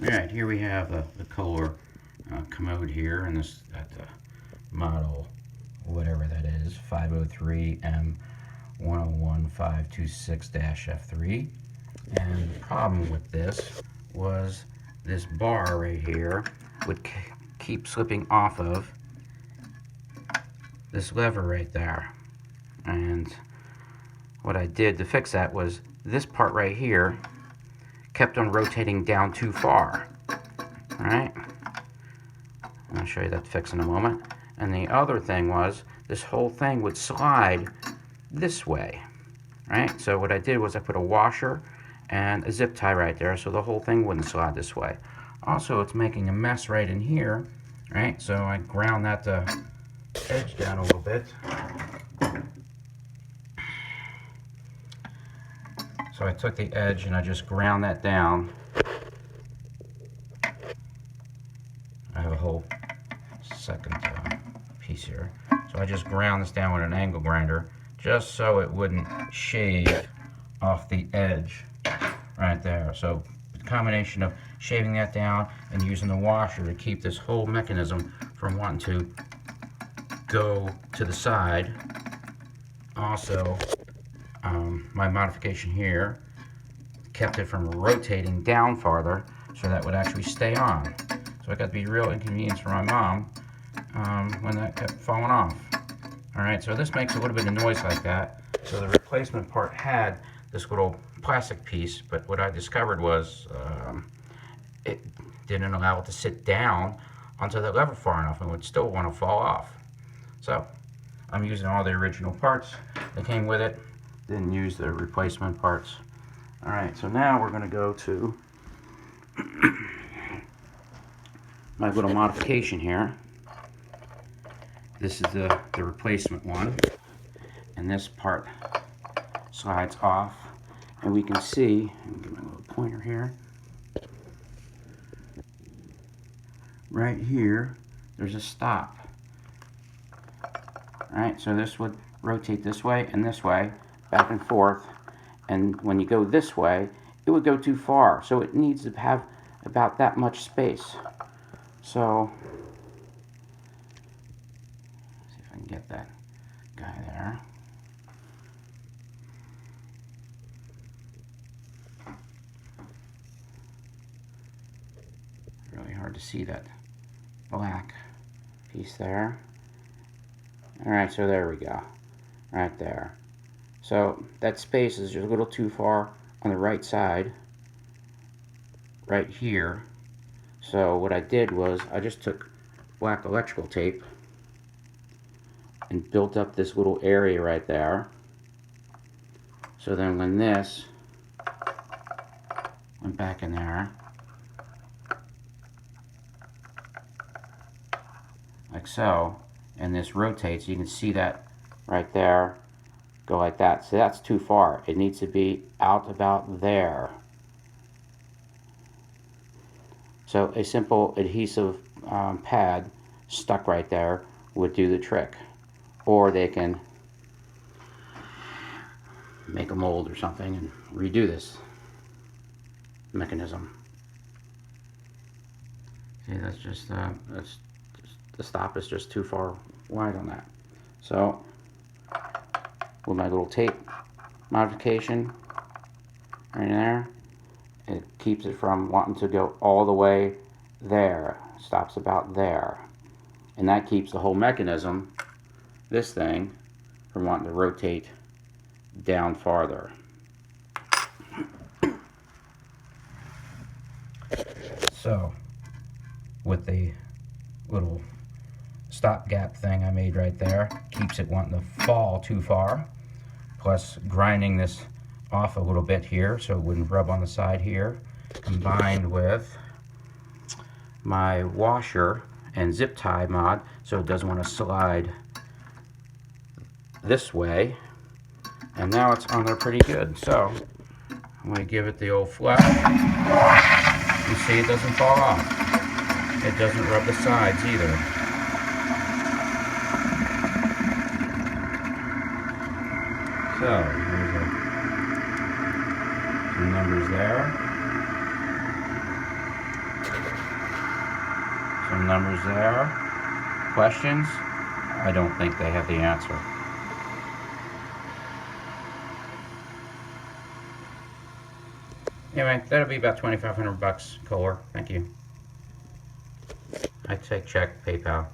Alright, here we have the Kohler commode here, and this at the model, whatever that is, 503M101526-F3. And the problem with this was this bar right here would keep slipping off of this lever right there. And what I did to fix that was this part right here kept on rotating down too far. Alright, I'll show you that fix in a moment. And the other thing was this whole thing would slide this way. Right, so what I did was I put a washer and a zip tie right there so the whole thing wouldn't slide this way. Also, it's making a mess right in here. Right, so I ground that edge down a little bit. So I took the edge and I just ground that down. I have a whole second piece here. So I just ground this down with an angle grinder just so it wouldn't shave off the edge right there. So the combination of shaving that down and using the washer to keep this whole mechanism from wanting to go to the side. Also, my modification here kept it from rotating down farther so that would actually stay on. So it got to be real inconvenience for my mom when that kept falling off. Alright, so this makes a little bit of noise like that. So the replacement part had this little plastic piece, but what I discovered was it didn't allow it to sit down onto the lever far enough and would still want to fall off. So I'm using all the original parts that came with it. Didn't use the replacement parts. Alright, so now we're going to go to my little modification here. This is the replacement one. And this part slides off. And we can see, give my little pointer here. Right here, there's a stop. Alright, so this would rotate this way and this way, back and forth, and when you go this way, it would go too far, so it needs to have about that much space. So, let's see if I can get that guy there. Really hard to see that black piece there. Alright, so there we go, right there. So that space is just a little too far on the right side, right here. So what I did was I just took black electrical tape and built up this little area right there. So then when this went back in there, like so, and this rotates, you can see that right there go like that. So that's too far. It needs to be out about there. So a simple adhesive pad stuck right there would do the trick. Or they can make a mold or something and redo this mechanism. See, that's just the stop is just too far wide on that. So with my little tape modification right there, it keeps it from wanting to go all the way there. Stops about there. And that keeps the whole mechanism, this thing, from wanting to rotate down farther. So with the little stopgap thing I made right there, keeps it wanting to fall too far, plus grinding this off a little bit here so it wouldn't rub on the side here, combined with my washer and zip tie mod so it doesn't want to slide this way. And now it's on there pretty good. So I'm going to give it the old flush. You see it doesn't fall off. It doesn't rub the sides either. So, here's some numbers there. Some numbers there. Questions? I don't think they have the answer. Anyway, that'll be about $2,500 Kohler. Thank you. I take check, PayPal.